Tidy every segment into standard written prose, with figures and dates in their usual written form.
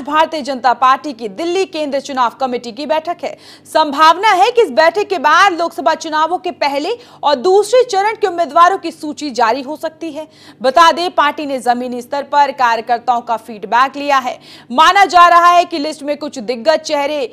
आज भारतीय जनता पार्टी की दिल्ली केंद्र चुनाव कमेटी की बैठक है। संभावना है कि इस बैठक के बाद लोकसभा चुनावों के पहले और दूसरे चरण के उम्मीदवारों की सूची जारी हो सकती है। बता दें, पार्टी ने जमीनी स्तर पर कार्यकर्ताओं का फीडबैक लिया है। माना जा रहा है कि लिस्ट में कुछ दिग्गज चेहरे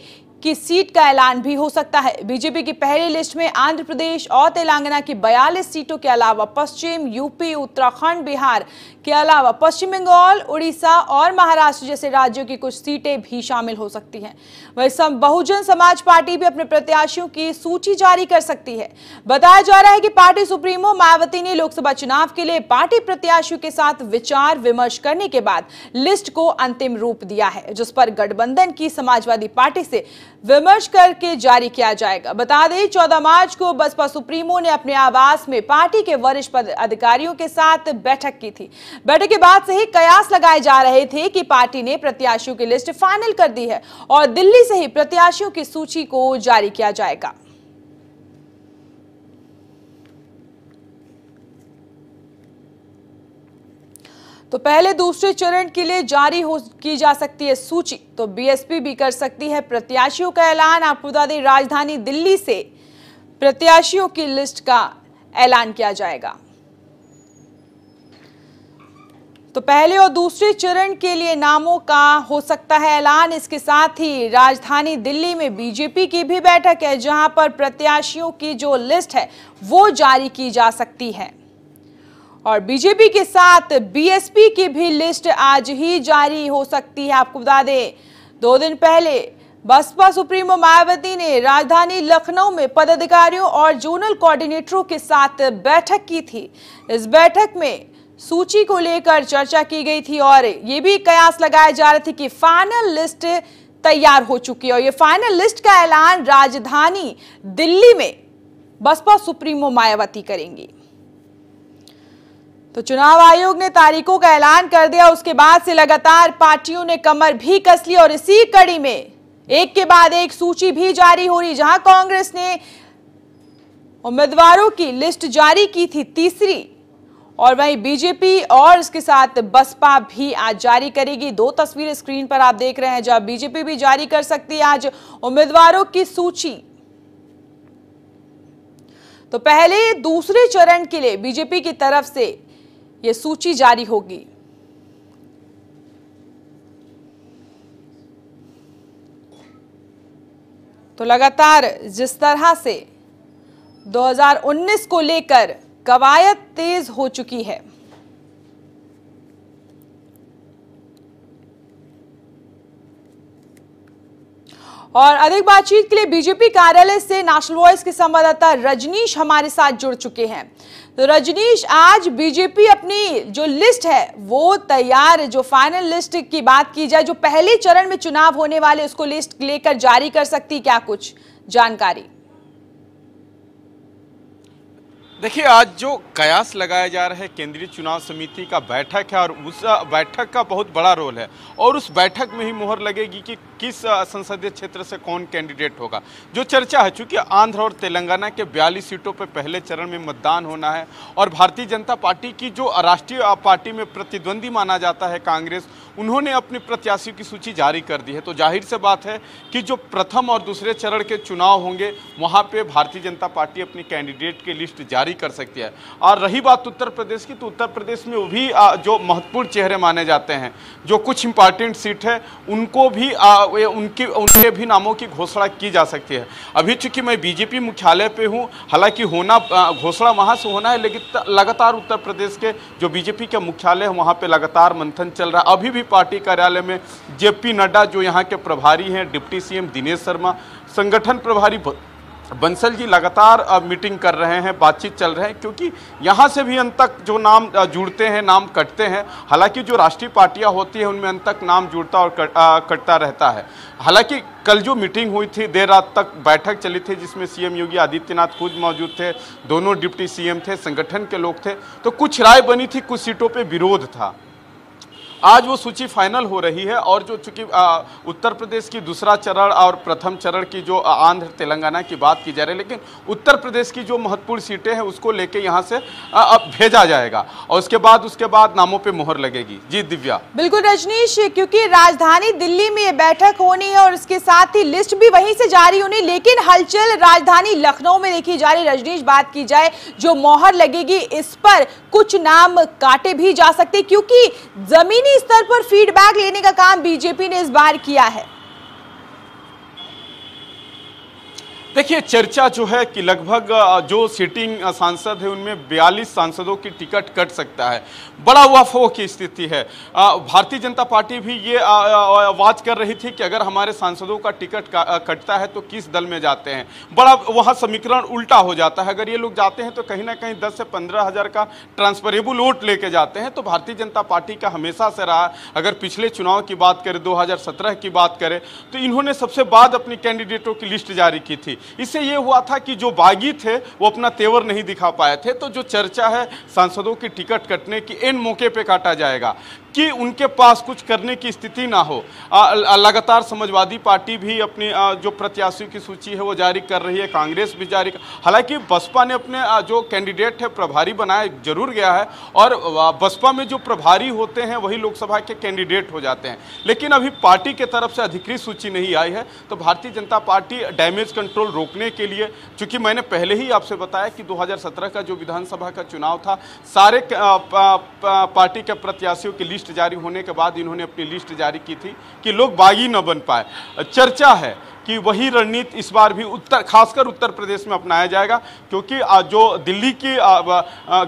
की सीट का ऐलान भी हो सकता है। बीजेपी की पहली लिस्ट में आंध्र प्रदेश और तेलंगाना की 42 सीटों के अलावा पश्चिम, यूपी, उत्तराखंड, बिहार के अलावा पश्चिम बंगाल, उड़ीसा और महाराष्ट्र जैसे राज्यों की कुछ सीटें भी शामिल हो सकती हैं। वहीं बहुजन समाज पार्टी भी अपने प्रत्याशियों की सूची जारी कर सकती है। बताया जा रहा है कि पार्टी सुप्रीमो मायावती ने लोकसभा चुनाव के लिए पार्टी प्रत्याशियों के साथ विचार विमर्श करने के बाद लिस्ट को अंतिम रूप दिया है, जिस पर गठबंधन की समाजवादी पार्टी से विमर्श करके जारी किया जाएगा। बता दें, 14 मार्च को बसपा सुप्रीमो ने अपने आवास में पार्टी के वरिष्ठ अधिकारियों के साथ बैठक की थी। बैठक के बाद से ही कयास लगाए जा रहे थे कि पार्टी ने प्रत्याशियों की लिस्ट फाइनल कर दी है और दिल्ली से ही प्रत्याशियों की सूची को जारी किया जाएगा। तो पहले दूसरे चरण के लिए जारी की जा सकती है सूची, तो बीएसपी भी कर सकती है प्रत्याशियों का ऐलान। आपको बता दें, राजधानी दिल्ली से प्रत्याशियों की लिस्ट का ऐलान किया जाएगा। तो पहले और दूसरे चरण के लिए नामों का हो सकता है ऐलान। इसके साथ ही राजधानी दिल्ली में बीजेपी की भी बैठक है, जहां पर प्रत्याशियों की जो लिस्ट है वो जारी की जा सकती है। और बीजेपी के साथ बीएसपी की भी लिस्ट आज ही जारी हो सकती है। आपको बता दें, 2 दिन पहले बसपा सुप्रीमो मायावती ने राजधानी लखनऊ में पदाधिकारियों और जोनल कोऑर्डिनेटरों के साथ बैठक की थी। इस बैठक में सूची को लेकर चर्चा की गई थी और ये भी कयास लगाए जा रहे थे कि फाइनल लिस्ट तैयार हो चुकी है और ये फाइनल लिस्ट का ऐलान राजधानी दिल्ली में बसपा सुप्रीमो मायावती करेंगी। तो चुनाव आयोग ने तारीखों का ऐलान कर दिया। उसके बाद से लगातार पार्टियों ने कमर भी कस ली और इसी कड़ी में एक के बाद एक सूची भी जारी हो रही, जहां कांग्रेस ने उम्मीदवारों की लिस्ट जारी की थी तीसरी, और वहीं बीजेपी और इसके साथ बसपा भी आज जारी करेगी। 2 तस्वीरें स्क्रीन पर आप देख रहे हैं, जहां बीजेपी भी जारी कर सकती है आज उम्मीदवारों की सूची। तो पहले दूसरे चरण के लिए बीजेपी की तरफ से यह सूची जारी होगी। तो लगातार जिस तरह से 2019 को लेकर कवायद तेज हो चुकी है, और अधिक बातचीत के लिए बीजेपी कार्यालय से नेशनल वॉइस के संवाददाता रजनीश हमारे साथ जुड़ चुके हैं। तो रजनीश, आज बीजेपी अपनी जो लिस्ट है वो तैयार, जो फाइनल लिस्ट की बात की जाए, जो पहले चरण में चुनाव होने वाले, उसको लिस्ट लेकर जारी कर सकती, क्या कुछ जानकारी? देखिए, आज जो कयास लगाया जा रहा है, केंद्रीय चुनाव समिति का बैठक है और उस बैठक का बहुत बड़ा रोल है और उस बैठक में ही मोहर लगेगी कि किस संसदीय क्षेत्र से कौन कैंडिडेट होगा। जो चर्चा है, चूंकि आंध्र और तेलंगाना के 42 सीटों पर पहले चरण में मतदान होना है और भारतीय जनता पार्टी की जो राष्ट्रीय पार्टी में प्रतिद्वंदी माना जाता है कांग्रेस, उन्होंने अपनी प्रत्याशियों की सूची जारी कर दी है। तो जाहिर से बात है कि जो प्रथम और दूसरे चरण के चुनाव होंगे वहाँ पे भारतीय जनता पार्टी अपनी कैंडिडेट की लिस्ट जारी कर सकती है। और रही बात उत्तर प्रदेश की, तो उत्तर प्रदेश में वो भी जो महत्वपूर्ण चेहरे माने जाते हैं, जो कुछ इंपॉर्टेंट सीट है, उनको भी उनके भी नामों की घोषणा की जा सकती है। अभी चूंकि मैं बीजेपी मुख्यालय पे हूँ, हालांकि होना घोषणा वहाँ से होना है, लेकिन लगातार उत्तर प्रदेश के जो बीजेपी के मुख्यालय है वहाँ पे लगातार मंथन चल रहा है। अभी भी पार्टी कार्यालय में जेपी नड्डा, जो यहाँ के प्रभारी हैं, डिप्टी सीएम दिनेश शर्मा, संगठन प्रभारी बंसल जी लगातार मीटिंग कर रहे हैं, बातचीत चल रहे हैं, क्योंकि यहाँ से भी अंत तक जो नाम जुड़ते हैं, नाम कटते हैं। हालांकि जो राष्ट्रीय पार्टियाँ होती हैं उनमें अंत तक नाम जुड़ता और कटता रहता है। हालांकि कल जो मीटिंग हुई थी, देर रात तक बैठक चली थी, जिसमें सीएम योगी आदित्यनाथ खुद मौजूद थे, दोनों डिप्टी सीएम थे, संगठन के लोग थे। तो कुछ राय बनी थी, कुछ सीटों पर विरोध था आज वो सूची फाइनल हो रही है और जो चूंकि उत्तर प्रदेश की दूसरा चरण और प्रथम चरण की जो आंध्र तेलंगाना की बात की जा रही है, लेकिन उत्तर प्रदेश की जो महत्वपूर्ण सीटें हैं उसको लेके यहाँ से अब भेजा जाएगा और उसके बाद नामों पे मोहर लगेगी। जी दिव्या। बिल्कुल रजनीश, क्योंकि राजधानी दिल्ली में ये बैठक होनी है और इसके साथ ही लिस्ट भी वहीं से जारी होनी, लेकिन हलचल राजधानी लखनऊ में देखी जा रही। रजनीश, बात की जाए जो मोहर लगेगी इस पर कुछ नाम काटे भी जा सकते, क्योंकि जमीनी स्तर पर फीडबैक लेने का काम बीजेपी ने इस बार किया है। देखिए, चर्चा जो है कि लगभग जो सिटिंग सांसद है उनमें 42 सांसदों की टिकट कट सकता है। बड़ा वाफो की स्थिति है। भारतीय जनता पार्टी भी ये आवाज कर रही थी कि अगर हमारे सांसदों का टिकट कटता है तो किस दल में जाते हैं। बड़ा वहाँ समीकरण उल्टा हो जाता है। अगर ये लोग जाते हैं तो कहीं ना कहीं 10 से 15 हज़ार का ट्रांसफरेबल वोट लेके जाते हैं। तो भारतीय जनता पार्टी का हमेशा से रहा, अगर पिछले चुनाव की बात करें, 2017 की बात करें, तो इन्होंने सबसे बाद अपनी कैंडिडेटों की लिस्ट जारी की थी। इससे ये हुआ था कि जो बागी थे वो अपना तेवर नहीं दिखा पाए थे। तो जो चर्चा है सांसदों की टिकट कटने की, इन मौके पे काटा जाएगा कि उनके पास कुछ करने की स्थिति ना हो। लगातार समाजवादी पार्टी भी अपनी जो प्रत्याशियों की सूची है वो जारी कर रही है, कांग्रेस भी जारी हालांकि बसपा ने अपने जो कैंडिडेट है प्रभारी बनाया जरूर गया है और बसपा में जो प्रभारी होते हैं वही लोकसभा के कैंडिडेट हो जाते हैं, लेकिन अभी पार्टी के तरफ से अधिकृत सूची नहीं आई है। तो Bharatiya Janata party damage control रोकने के लिए, चूंकि मैंने पहले ही आपसे बताया कि 2017 का जो विधानसभा का चुनाव था, सारे पार्टी के प्रत्याशियों की लिस्ट जारी होने के बाद इन्होंने अपनी लिस्ट जारी की थी कि लोग बागी न बन पाए। चर्चा है कि वही रणनीति इस बार भी खासकर उत्तर प्रदेश में अपनाया जाएगा, क्योंकि जो दिल्ली की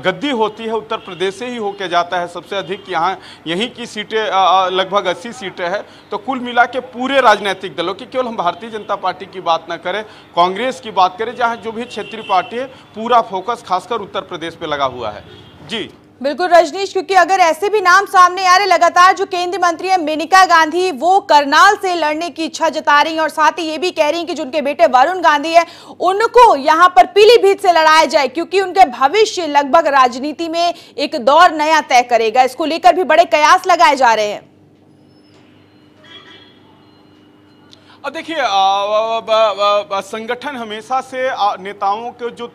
गद्दी होती है उत्तर प्रदेश से ही होके जाता है सबसे अधिक। यहीं की सीटें लगभग 80 सीटें हैं। तो कुल मिला के पूरे राजनीतिक दलों की, केवल हम भारतीय जनता पार्टी की बात ना करें, कांग्रेस की बात करें, जहाँ जो भी क्षेत्रीय पार्टी है, पूरा फोकस खासकर उत्तर प्रदेश पे लगा हुआ है। जी बिल्कुल रजनीश, क्योंकि अगर ऐसे भी नाम सामने आ रहे, लगातार जो केंद्रीय मंत्री है मेनका गांधी वो करनाल से लड़ने की इच्छा जता रही हैं और साथ ही ये भी कह रही हैं कि जो उनके बेटे वरुण गांधी है उनको यहां पर पीलीभीत से लड़ाया जाए, क्योंकि उनके भविष्य लगभग राजनीति में एक दौर नया तय करेगा। इसको लेकर भी बड़े कयास लगाए जा रहे हैं। देखिए, संगठन हमेशा से नेताओं के जो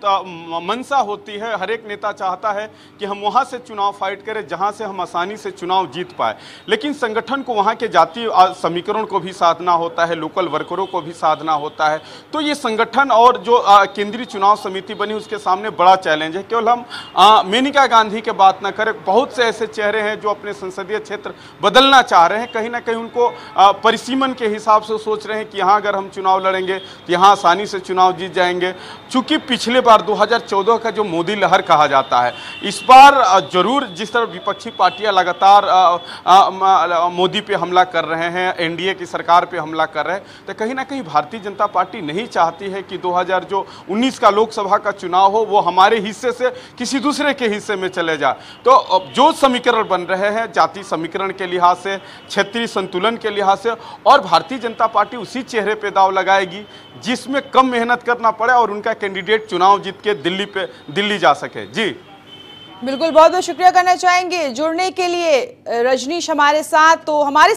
मंशा होती है, हर एक नेता चाहता है कि हम वहां से चुनाव फाइट करें जहां से हम आसानी से चुनाव जीत पाए, लेकिन संगठन को वहां के जातीय समीकरण को भी साधना होता है, लोकल वर्करों को भी साधना होता है। तो ये संगठन और जो केंद्रीय चुनाव समिति बनी उसके सामने बड़ा चैलेंज है। केवल हम मेनका गांधी की बात ना करें, बहुत से ऐसे चेहरे हैं जो अपने संसदीय क्षेत्र बदलना चाह रहे हैं। कहीं ना कहीं उनको परिसीमन के हिसाब से सोच रहे हैं कि यहाँ अगर हम चुनाव लड़ेंगे तो यहाँ आसानी से चुनाव जीत जाएंगे। चूंकि पिछले बार 2014 का जो मोदी लहर कहा जाता है, इस बार जरूर जिस तरह विपक्षी पार्टियां लगातार मोदी पे हमला कर रहे हैं, एनडीए की सरकार पे हमला कर रहे हैं, तो कहीं ना कहीं भारतीय जनता पार्टी नहीं चाहती है कि 2019 का लोकसभा का चुनाव हो वो हमारे हिस्से से किसी दूसरे के हिस्से में चले जाए। तो जो समीकरण बन रहे हैं जातीय समीकरण के लिहाज से, क्षेत्रीय संतुलन के लिहाज से, और भारतीय जनता पार्टी उसी चेहरे पे दाव लगाएगी जिसमें कम मेहनत करना पड़े और उनका कैंडिडेट चुनाव जीत के दिल्ली जा सके। जी बिल्कुल, बहुत बहुत शुक्रिया करना चाहेंगे जुड़ने के लिए रजनीश हमारे साथ। तो हमारे